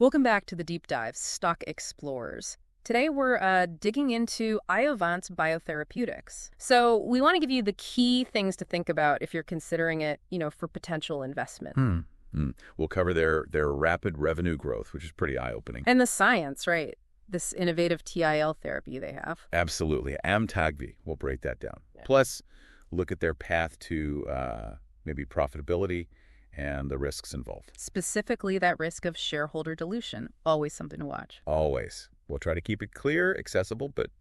Welcome back to the Deep Dive, Stock Explorers. Today we're digging into Iovance Biotherapeutics. So we want to give you the key things to think about if you're considering it, for potential investment. We'll cover their rapid revenue growth, which is pretty eye-opening. And the science, right? This innovative TIL therapy they have. Absolutely. Amtagvi, we'll break that down. Yeah. Plus, look at their path to maybe profitability and the risks involved. Specifically, that risk of shareholder dilution. Always something to watch. Always. We'll try to keep it clear, accessible, but,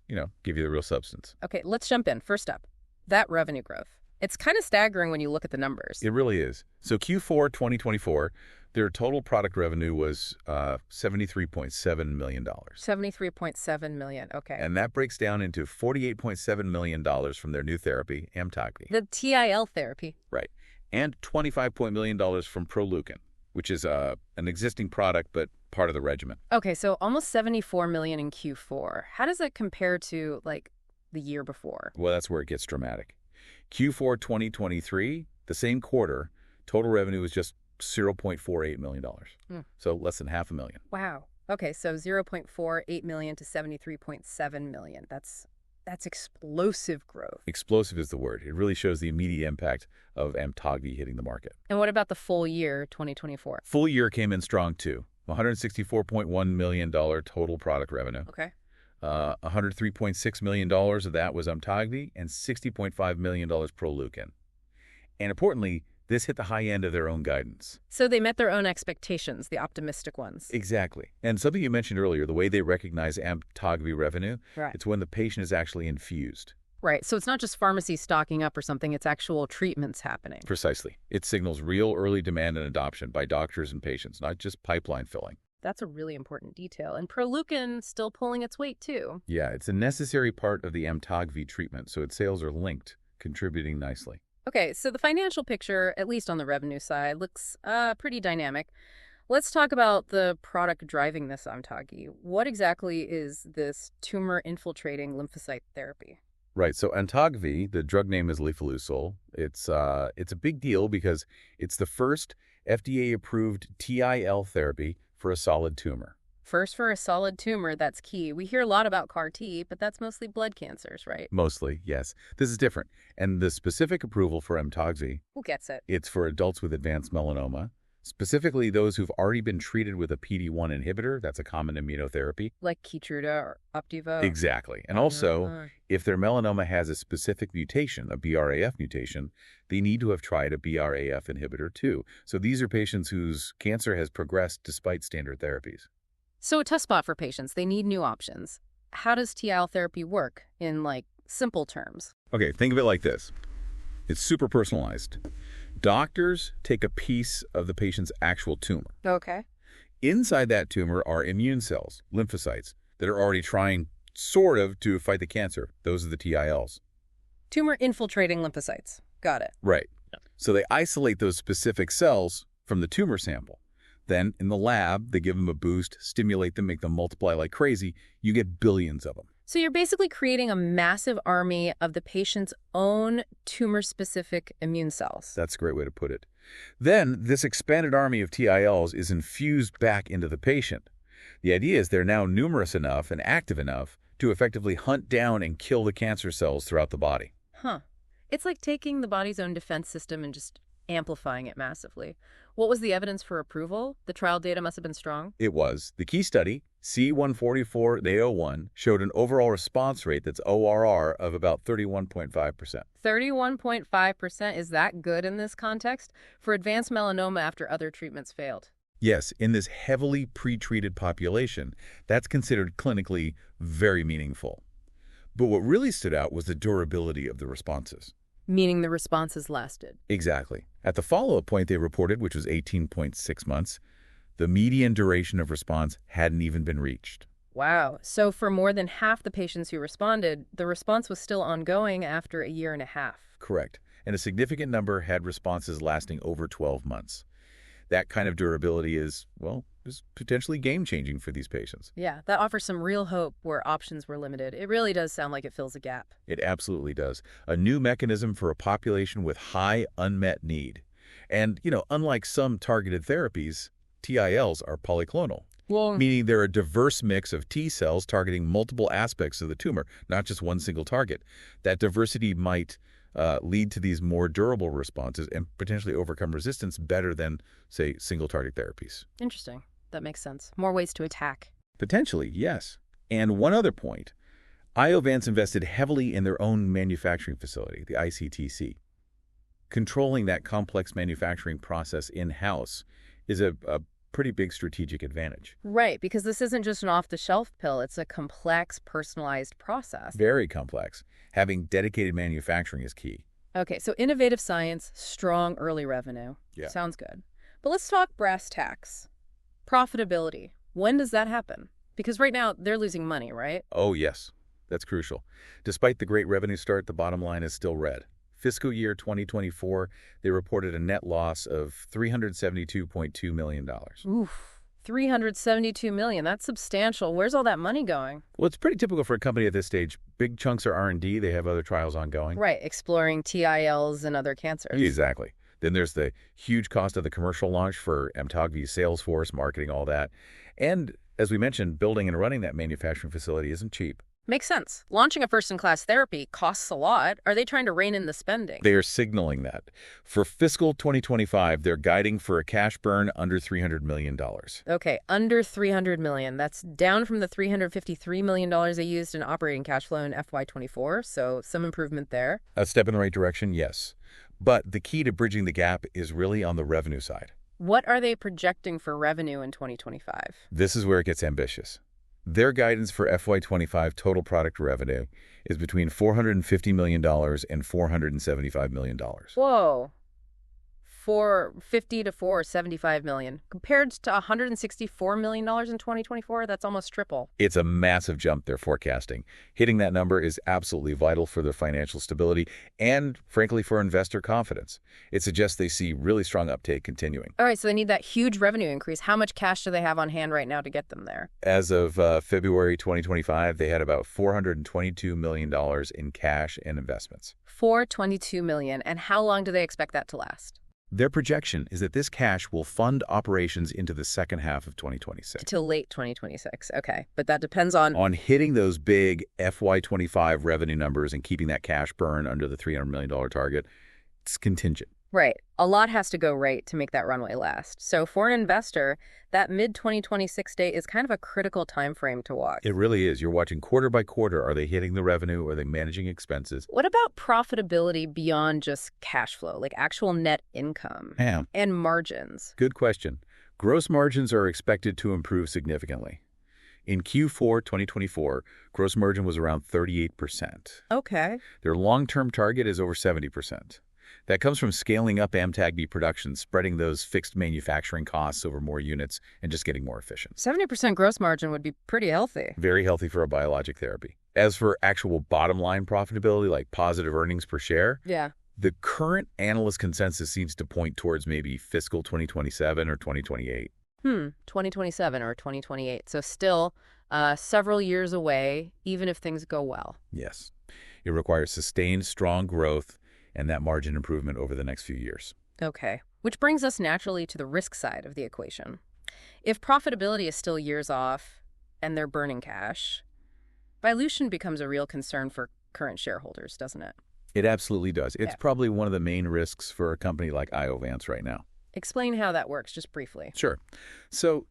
give you the real substance. Okay, let's jump in. First up, that revenue growth. It's kind of staggering when you look at the numbers. It really is. So Q4 2024, their total product revenue was $73.7 million. $73.7 million, okay. And that breaks down into $48.7 million from their new therapy, Amtagvi. The TIL therapy. Right. And $25 million from Proleukin, which is an existing product but part of the regimen. Okay, so almost $74 million in Q4. How does that compare to, the year before? Well, that's where it gets dramatic. Q4 2023, the same quarter, total revenue was just $0.48 million. So less than $500,000. Wow. Okay, so $0.48 million to $73.7 million. That's explosive growth. Explosive is the word. It really shows the immediate impact of Amtagvi hitting the market. And what about the full year, 2024? Full year came in strong, too. $164.1 million total product revenue. Okay. $103.6 million of that was Amtagvi and $60.5 million Proleukin. And importantly, this hit the high end of their own guidance. So they met their own expectations, the optimistic ones. Exactly. And something you mentioned earlier, the way they recognize Amtagvi revenue, right. It's when the patient is actually infused. Right. So it's not just pharmacy stocking up or something, it's actual treatments happening. Precisely. It signals real early demand and adoption by doctors and patients, not just pipeline filling. That's a really important detail. And Proleukin still pulling its weight, too. Yeah, it's a necessary part of the Amtagvi treatment, so its sales are linked, contributing nicely. Okay, so the financial picture, at least on the revenue side, looks pretty dynamic. Let's talk about the product driving this Amtagvi. What exactly is this tumor-infiltrating lymphocyte therapy? Right, so Amtagvi, the drug name is lifileucel. It's a big deal because it's the first FDA-approved TIL therapy for a solid tumor. First for a solid tumor, that's key. We hear a lot about CAR-T, but that's mostly blood cancers, right? Mostly, yes. This is different. And the specific approval for Amtagvi... Who gets it? It's for adults with advanced melanoma, specifically those who've already been treated with a PD-1 inhibitor. That's a common immunotherapy. Like Keytruda or Opdivo? Exactly. And also, if their melanoma has a specific mutation, a BRAF mutation, they need to have tried a BRAF inhibitor too. So these are patients whose cancer has progressed despite standard therapies. So a tough spot for patients. They need new options. How does TIL therapy work in, simple terms? Okay, think of it like this. It's super personalized. Doctors take a piece of the patient's actual tumor. Okay. Inside that tumor are immune cells, lymphocytes, that are already trying, sort of, to fight the cancer. Those are the TILs. Tumor-infiltrating lymphocytes. Got it. Right. So they isolate those specific cells from the tumor sample. Then, in the lab, they give them a boost, stimulate them, make them multiply like crazy. You get billions of them. So you're basically creating a massive army of the patient's own tumor-specific immune cells. That's a great way to put it. Then, this expanded army of TILs is infused back into the patient. The idea is they're now numerous enough and active enough to effectively hunt down and kill the cancer cells throughout the body. Huh. It's like taking the body's own defense system and just amplifying it massively. What was the evidence for approval? The trial data must have been strong. It was. The key study, C144-01, showed an overall response rate that's ORR of about 31.5%. 31.5%? Is that good in this context? For advanced melanoma after other treatments failed? Yes, in this heavily pretreated population, that's considered clinically very meaningful. But what really stood out was the durability of the responses. Meaning the responses lasted. Exactly. At the follow-up point they reported, which was 18.6 months, the median duration of response hadn't even been reached. Wow. So for more than half the patients who responded, the response was still ongoing after a year and a half. Correct. And a significant number had responses lasting over 12 months. That kind of durability is potentially game-changing for these patients. Yeah, that offers some real hope where options were limited. It really does sound like it fills a gap. It absolutely does. A new mechanism for a population with high unmet need. And, unlike some targeted therapies, TILs are polyclonal. Well, meaning they're a diverse mix of T cells targeting multiple aspects of the tumor, not just one single target. That diversity might lead to these more durable responses and potentially overcome resistance better than, say, single-target therapies. interesting. That makes sense. More ways to attack. Potentially, yes. And one other point, Iovance invested heavily in their own manufacturing facility, the ICTC. Controlling that complex manufacturing process in-house is a pretty big strategic advantage. Right, because this isn't just an off-the-shelf pill. It's a complex, personalized process. Very complex. Having dedicated manufacturing is key. Okay, so innovative science, strong early revenue. Yeah. Sounds good. But let's talk brass tacks. Profitability. When does that happen? Because right now, they're losing money, right? Oh, yes. That's crucial. Despite the great revenue start, the bottom line is still red. Fiscal year 2024, they reported a net loss of $372.2 million. Oof. $372 million. That's substantial. Where's all that money going? Well, it's pretty typical for a company at this stage. Big chunks are R&D. They have other trials ongoing. Right, exploring TILs and other cancers. Exactly. Then there's the huge cost of the commercial launch for Amtagvi's sales force, marketing, all that. And as we mentioned, building and running that manufacturing facility isn't cheap. Makes sense. Launching a first-in-class therapy costs a lot. Are they trying to rein in the spending? They are signaling that. For fiscal 2025, they're guiding for a cash burn under $300 million. Okay, under $300 million. That's down from the $353 million they used in operating cash flow in FY24, so some improvement there. A step in the right direction, yes. But the key to bridging the gap is really on the revenue side. What are they projecting for revenue in 2025? This is where it gets ambitious. Their guidance for FY25 total product revenue is between $450 million and $475 million. Whoa. 450 to 475 million. Compared to $164 million in 2024, that's almost triple. It's a massive jump they're forecasting. Hitting that number is absolutely vital for their financial stability and, frankly, for investor confidence. It suggests they see really strong uptake continuing. All right, so they need that huge revenue increase. How much cash do they have on hand right now to get them there? As of February 2025, they had about $422 million in cash and investments. $422 million. And how long do they expect that to last? Their projection is that this cash will fund operations into the second half of 2026. Till late 2026. Okay, but that depends on... On hitting those big FY25 revenue numbers and keeping that cash burn under the $300 million target, it's contingent. Right. A lot has to go right to make that runway last. So for an investor, that mid-2026 date is kind of a critical time frame to watch. It really is. You're watching quarter by quarter. Are they hitting the revenue? Are they managing expenses? What about profitability beyond just cash flow, like actual net income and margins? Good question. Gross margins are expected to improve significantly. In Q4 2024, gross margin was around 38%. Okay. Their long-term target is over 70%. That comes from scaling up Amtagvi production, spreading those fixed manufacturing costs over more units, and just getting more efficient. 70% gross margin would be pretty healthy. Very healthy for a biologic therapy. As for actual bottom-line profitability, like positive earnings per share, the current analyst consensus seems to point towards maybe fiscal 2027 or 2028. 2027 or 2028. So still several years away, even if things go well. Yes. It requires sustained, strong growth and that margin improvement over the next few years. Okay, which brings us naturally to the risk side of the equation. If profitability is still years off and they're burning cash, dilution becomes a real concern for current shareholders, doesn't it? It absolutely does. It's probably one of the main risks for a company like Iovance right now. Explain how that works, just briefly. Sure. So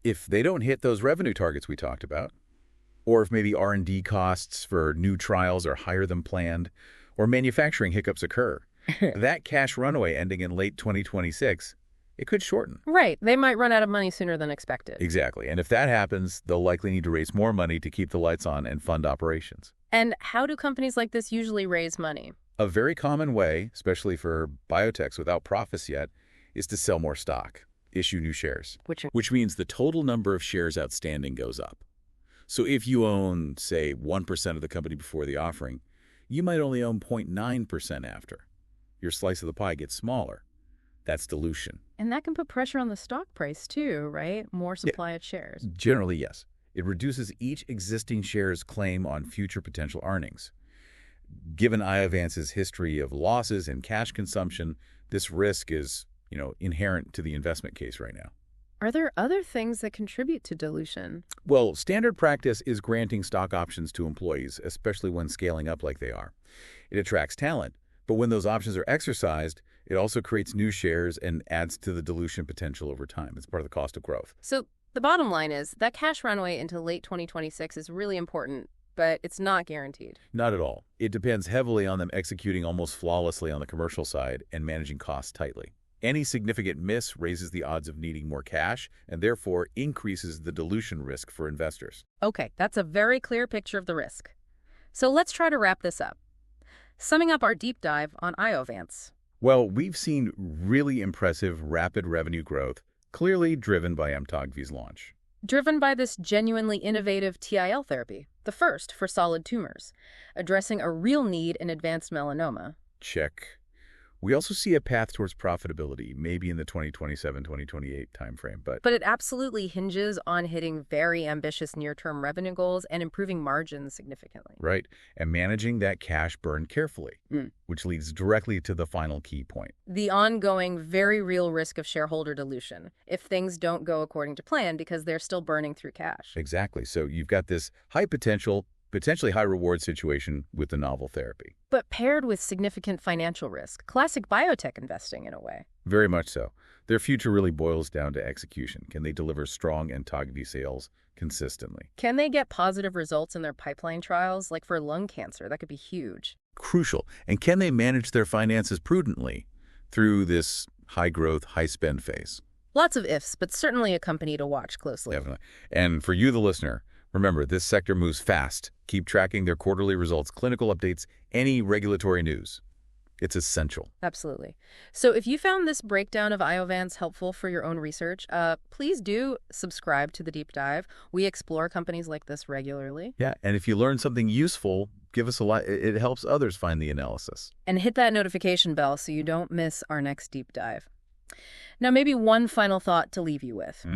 if they don't hit those revenue targets we talked about, or if maybe R&D costs for new trials are higher than planned, or manufacturing hiccups occur, that cash runway ending in late 2026, it could shorten. Right. They might run out of money sooner than expected. Exactly. And if that happens, they'll likely need to raise more money to keep the lights on and fund operations. And how do companies like this usually raise money? A very common way, especially for biotechs without profits yet, is to sell more stock, issue new shares, which means the total number of shares outstanding goes up. So if you own, say, 1% of the company before the offering, you might only own 0.9% after. Your slice of the pie gets smaller. That's dilution. And that can put pressure on the stock price too, right? More supply of shares. Generally, yes. It reduces each existing share's claim on future potential earnings. Given Iovance's history of losses and cash consumption, this risk is, inherent to the investment case right now. Are there other things that contribute to dilution? Well, standard practice is granting stock options to employees, especially when scaling up like they are. It attracts talent, but when those options are exercised, it also creates new shares and adds to the dilution potential over time. It's part of the cost of growth. So the bottom line is that cash runway into late 2026 is really important, but it's not guaranteed. Not at all. It depends heavily on them executing almost flawlessly on the commercial side and managing costs tightly. Any significant miss raises the odds of needing more cash and therefore increases the dilution risk for investors. Okay, that's a very clear picture of the risk. So let's try to wrap this up. Summing up our deep dive on Iovance. Well, we've seen really impressive rapid revenue growth, clearly driven by Amtagvi's launch. Driven by this genuinely innovative TIL therapy, the first for solid tumors, addressing a real need in advanced melanoma. Check. We also see a path towards profitability, maybe in the 2027-2028 timeframe, but But it absolutely hinges on hitting very ambitious near-term revenue goals and improving margins significantly. right, and managing that cash burn carefully, which leads directly to the final key point. The ongoing, very real risk of shareholder dilution if things don't go according to plan because they're still burning through cash. Exactly. So you've got this high potential, potentially high reward situation with the novel therapy. But paired with significant financial risk, classic biotech investing in a way. Very much so. Their future really boils down to execution. Can they deliver strong Amtagvi sales consistently? Can they get positive results in their pipeline trials, like for lung cancer? That could be huge. Crucial. And can they manage their finances prudently through this high-growth, high-spend phase? Lots of ifs, but certainly a company to watch closely. Definitely. And for you, the listener, remember, this sector moves fast. Keep tracking their quarterly results, clinical updates, any regulatory news. It's essential. Absolutely. So if you found this breakdown of Iovance helpful for your own research, please do subscribe to the deep dive. We explore companies like this regularly. Yeah, and if you learn something useful, give us a like. It helps others find the analysis. And hit that notification bell so you don't miss our next deep dive. Now, maybe one final thought to leave you with.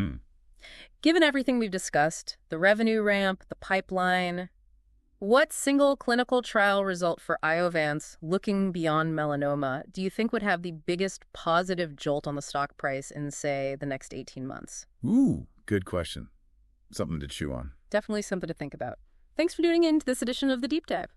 Given everything we've discussed, the revenue ramp, the pipeline, what single clinical trial result for Iovance looking beyond melanoma do you think would have the biggest positive jolt on the stock price in, say, the next 18 months? Ooh, good question. Something to chew on. Definitely something to think about. Thanks for tuning in to this edition of The Deep Dive.